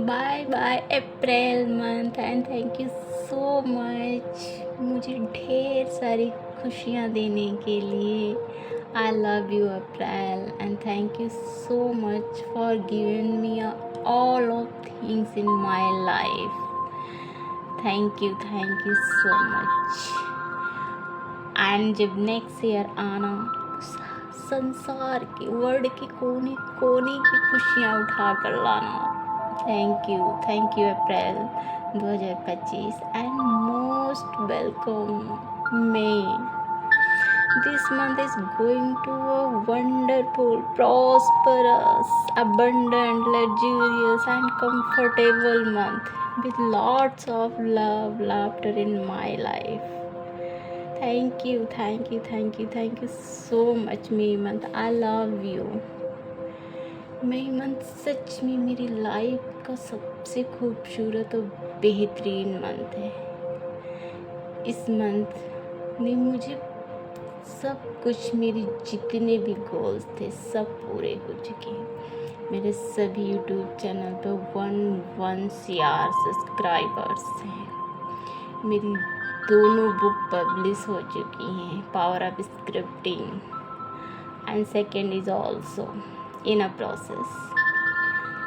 Bye bye April month and thank you so much मुझे ढेर सारी खुशियाँ देने के लिए। I love you April and thank you so much for giving me all of things in my life. Thank you so much. And जब next year आना तो संसार के वर्ल्ड के कोने कोने की खुशियाँ उठा कर लाना। Thank you April 2025 and most welcome may. This month is going to a wonderful, prosperous, abundant, luxurious and comfortable month with lots of love, laughter in my life. Thank you so much May month. I love you. मई month सच में मेरी life का सबसे खूबसूरत और बेहतरीन month है। इस मंथ ने मुझे सब कुछ, मेरे जितने भी गोल्स थे सब पूरे हो चुके हैं। मेरे सभी यूट्यूब चैनल पर 1 CR सब्सक्राइबर्स हैं। मेरी दोनों बुक पब्लिश हो चुकी हैं, power of scripting and second is also in a process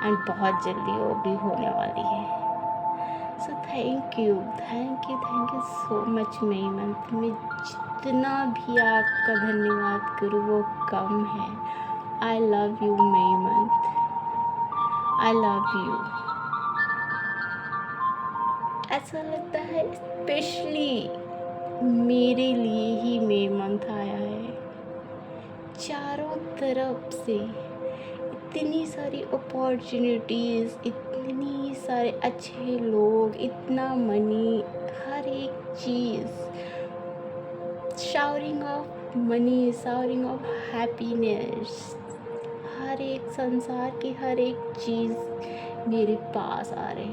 and बहुत जल्दी वो भी होने वाली है। So thank you so much May month में जितना भी आपका धन्यवाद करूँ वो कम है। I love you May month, I love you. ऐसा लगता है स्पेशली मेरे लिए ही मई मंथ आया है। चारों तरफ से इतनी सारी अपॉर्चुनिटीज़, इतनी सारे अच्छे लोग, इतना मनी, हर एक चीज़, showering of money, showering of happiness, हर एक संसार की हर एक चीज़ मेरे पास आ रही है।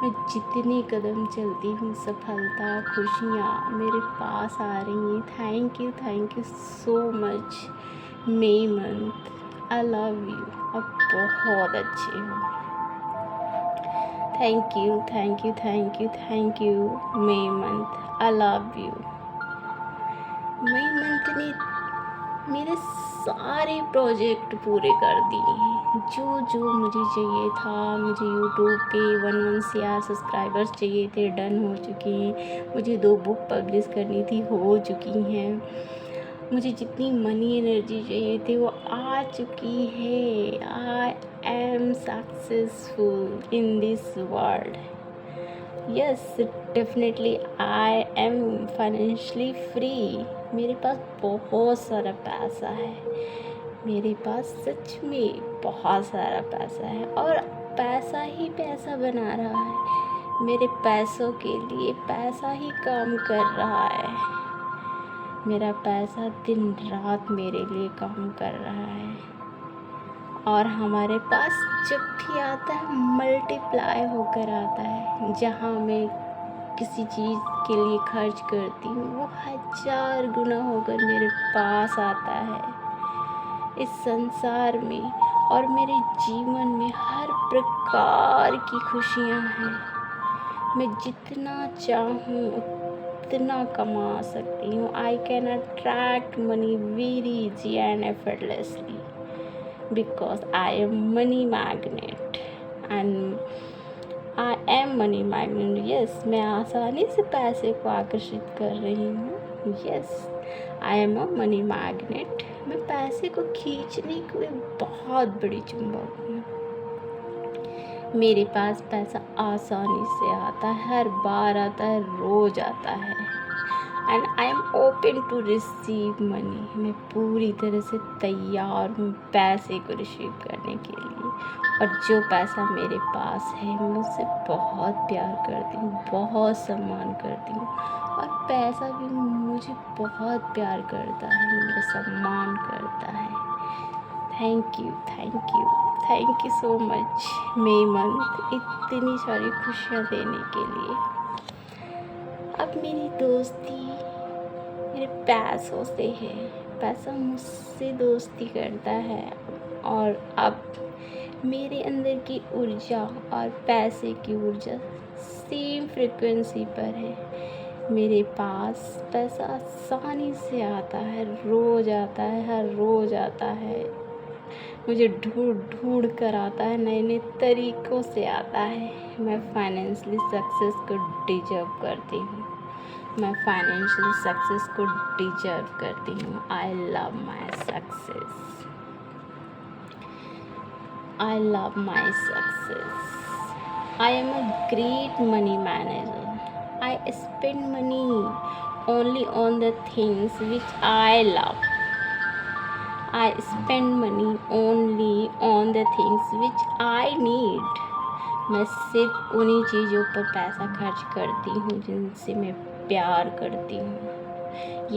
मैं जितने कदम चलती हूँ सफलता, खुशियाँ मेरे पास आ रही हैं। Thank you so much May month. I love you. आप बहुत अच्छे हो। Thank you May month. I love you. May month ने मेरे सारे प्रोजेक्ट पूरे कर दिए हैं। जो मुझे चाहिए था, मुझे यूट्यूब पे 1 CR सब्सक्राइबर्स चाहिए थे, डन हो चुके हैं। मुझे 2 बुक पब्लिश करनी थी, हो चुकी हैं। मुझे जितनी मनी एनर्जी चाहिए थी वो आ चुकी है। I am successful in this world. Yes, definitely I am financially free. मेरे पास बहुत सारा पैसा है। मेरे पास सच में बहुत सारा पैसा है और पैसा ही पैसा बना रहा है। मेरे पैसों के लिए पैसा ही काम कर रहा है। मेरा पैसा दिन रात मेरे लिए काम कर रहा है और हमारे पास जब भी आता है मल्टीप्लाई होकर आता है। जहाँ मैं किसी चीज़ के लिए खर्च करती हूँ वो 1000 गुना होकर मेरे पास आता है। इस संसार में और मेरे जीवन में हर प्रकार की खुशियाँ हैं। मैं जितना चाहूँ उतना कमा सकती हूँ। I can attract money very easy and effortlessly because I am money magnet and I am money magnet. Yes, मैं आसानी से पैसे को आकर्षित कर रही हूँ। Yes, I am a money magnet. मैं पैसे को खींचने की एक बहुत बड़ी चुंबक हूँ। मेरे पास पैसा आसानी से आता है, हर बार आता है, रोज आता है। And I am open to receive money. मैं पूरी तरह से तैयार हूँ पैसे को रिसीव करने के लिए। और जो पैसा मेरे पास है मैं उससे बहुत प्यार करती हूँ, बहुत सम्मान करती हूँ और पैसा भी मुझे बहुत प्यार करता है, मेरा सम्मान करता है। Thank you so much May month इतनी सारी खुशियाँ देने के लिए। अब मेरी दोस्ती मेरे पैसों से है। पैसा मुझसे दोस्ती करता है और अब मेरे अंदर की ऊर्जा और पैसे की ऊर्जा सेम फ्रिक्वेंसी पर है। मेरे पास पैसा आसानी से आता है, रोज़ आता है, हर रोज़ आता है। मुझे ढूंढ ढूंढ कर आता है, नए नए तरीक़ों से आता है। मैं फाइनेंशियली सक्सेस को डिजर्व करती हूँ। मैं फाइनेंशियल सक्सेस को डिजर्व करती हूँ। I love my success. I love my success. I am a great money manager. I spend money only on the things which I love. I spend money only on the things which I need. मैं सिर्फ उन्हीं चीज़ों पर पैसा खर्च करती हूँ जिनसे मैं प्यार करती हूँ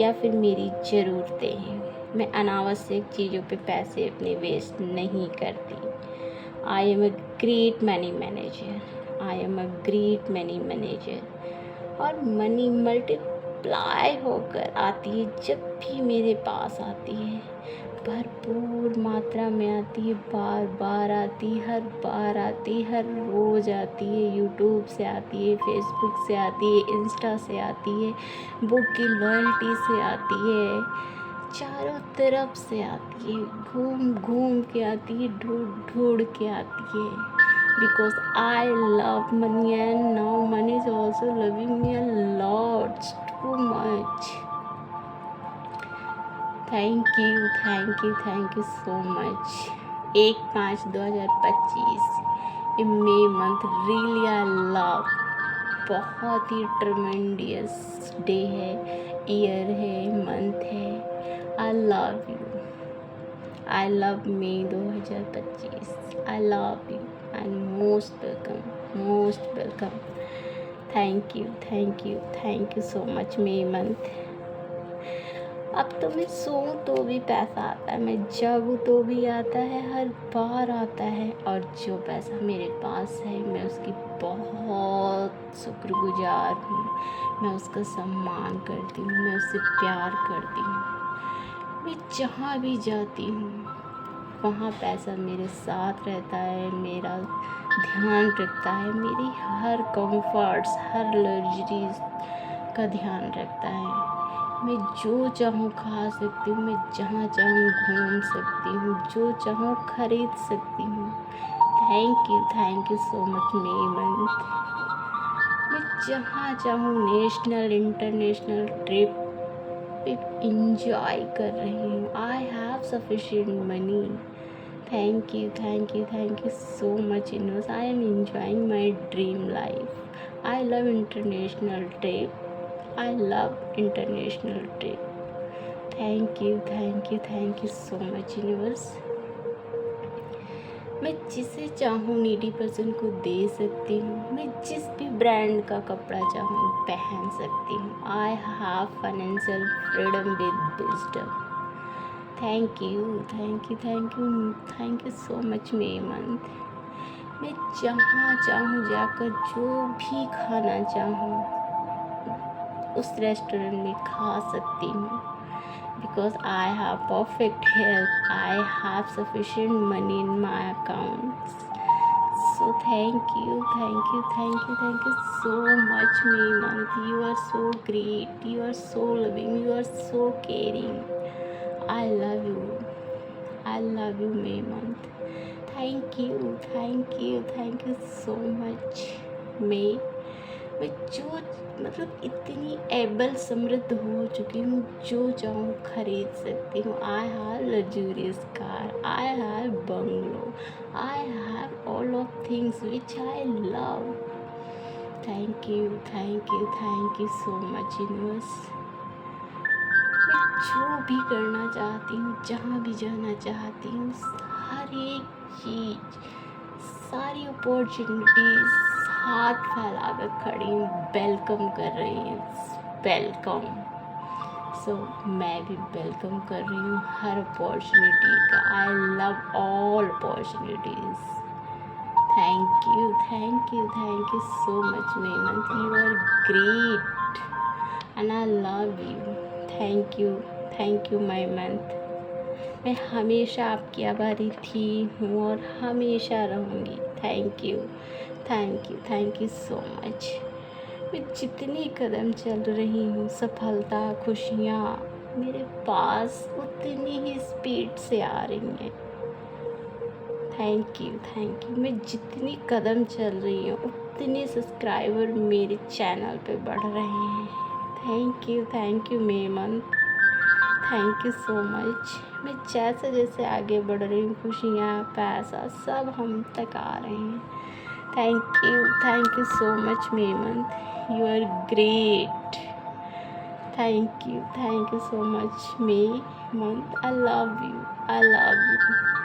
या फिर मेरी ज़रूरतें हैं। मैं अनावश्यक चीज़ों पे पैसे अपने वेस्ट नहीं करती। I am a great money manager. I am a great money manager. और मनी मल्टीप्लाई होकर आती है जब भी मेरे पास आती है। भरपूर मात्रा में आती है, बार बार आती है, हर बार आती है, हर रोज़ आती है। यूट्यूब से आती है, फेसबुक से आती है, इंस्टा से आती है, बुक की लॉयल्टी से आती है, चारों तरफ से आती है, घूम घूम के आती है, ढूंढ ढूंढ के आती है। Because I love money and now money is also loving me a lot, too much. Thank you so much. 1/5/2025 in May month really I love. बहुत ही ट्रमेंडियस डे है, ईयर है, मंथ है। I love you. I love may 2025। I love you and most welcome. Thank you so much May month. अब तो मैं सोऊं तो भी पैसा आता है, मैं जागूं तो भी आता है, हर बार आता है। और जो पैसा मेरे पास है मैं उसकी बहुत शुक्रगुजार हूँ। मैं उसका सम्मान करती हूँ, मैं उससे प्यार करती हूँ। मैं जहाँ भी जाती हूँ वहाँ पैसा मेरे साथ रहता है, मेरा ध्यान रखता है, मेरी हर कंफर्ट्स, हर लग्जरीज का ध्यान रखता है। मैं जो चाहूँ खा सकती हूँ, मैं जहाँ चाहूँ घूम सकती हूँ, जो चाहूँ खरीद सकती हूँ। Thank you so much May month. मैं जहाँ चाहूँ नेशनल इंटरनेशनल ट्रिप इंजॉय कर रही हूँ। I have sufficient money. Thank you so much universe. I am enjoying my dream life. I love international trip. I love international trip. Thank you so much universe. मैं जिसे चाहूँ needy person को दे सकती हूँ। मैं जिस भी ब्रांड का कपड़ा चाहूँ पहन सकती हूँ। I have financial freedom with wisdom. Thank you so much May month. मैं जहाँ चाहूँ जाकर जो भी खाना चाहूँ उस रेस्टोरेंट में खा सकती हूँ। Because I have perfect health, I have sufficient money in my accounts. So thank you so much May month. You are so great, you are so loving, you are so caring. I love you May month. Thank you so much May। मैं जो इतनी able समृद्ध हो चुकी हूँ, जो चाहूँ खरीद सकती हूँ। I have luxurious car, I have bungalow, I have all of things which I love. Thank you so much universe. मैं जो भी करना चाहती हूँ, जहाँ भी जाना चाहती हूँ, हर एक चीज़, सारी अपॉर्चुनिटीज़ हाथ फैलाकर खड़ी हूँ, वेलकम कर रही हूँ। वेलकम। सो मैं भी वेलकम कर रही हूँ हर अपॉर्चुनिटी का। I love all opportunities. Thank you so much May month. You are great and I love you. Thank you May month. मैं हमेशा आपकी आभारी थी हूँ और हमेशा रहूँगी। Thank you so much. मैं जितनी कदम चल रही हूँ, सफलता खुशियाँ मेरे पास उतनी ही स्पीड से आ रही हैं। Thank you. मैं जितनी कदम चल रही हूँ उतने सब्सक्राइबर मेरे चैनल पे बढ़ रहे हैं। Thank you Memon. Thank you so much. मैं जैसे जैसे आगे बढ़ रही हूँ, खुशियाँ पैसा सब हम तक आ रहे हैं। Thank you so much May month, you are great. Thank you so much May month, I love you.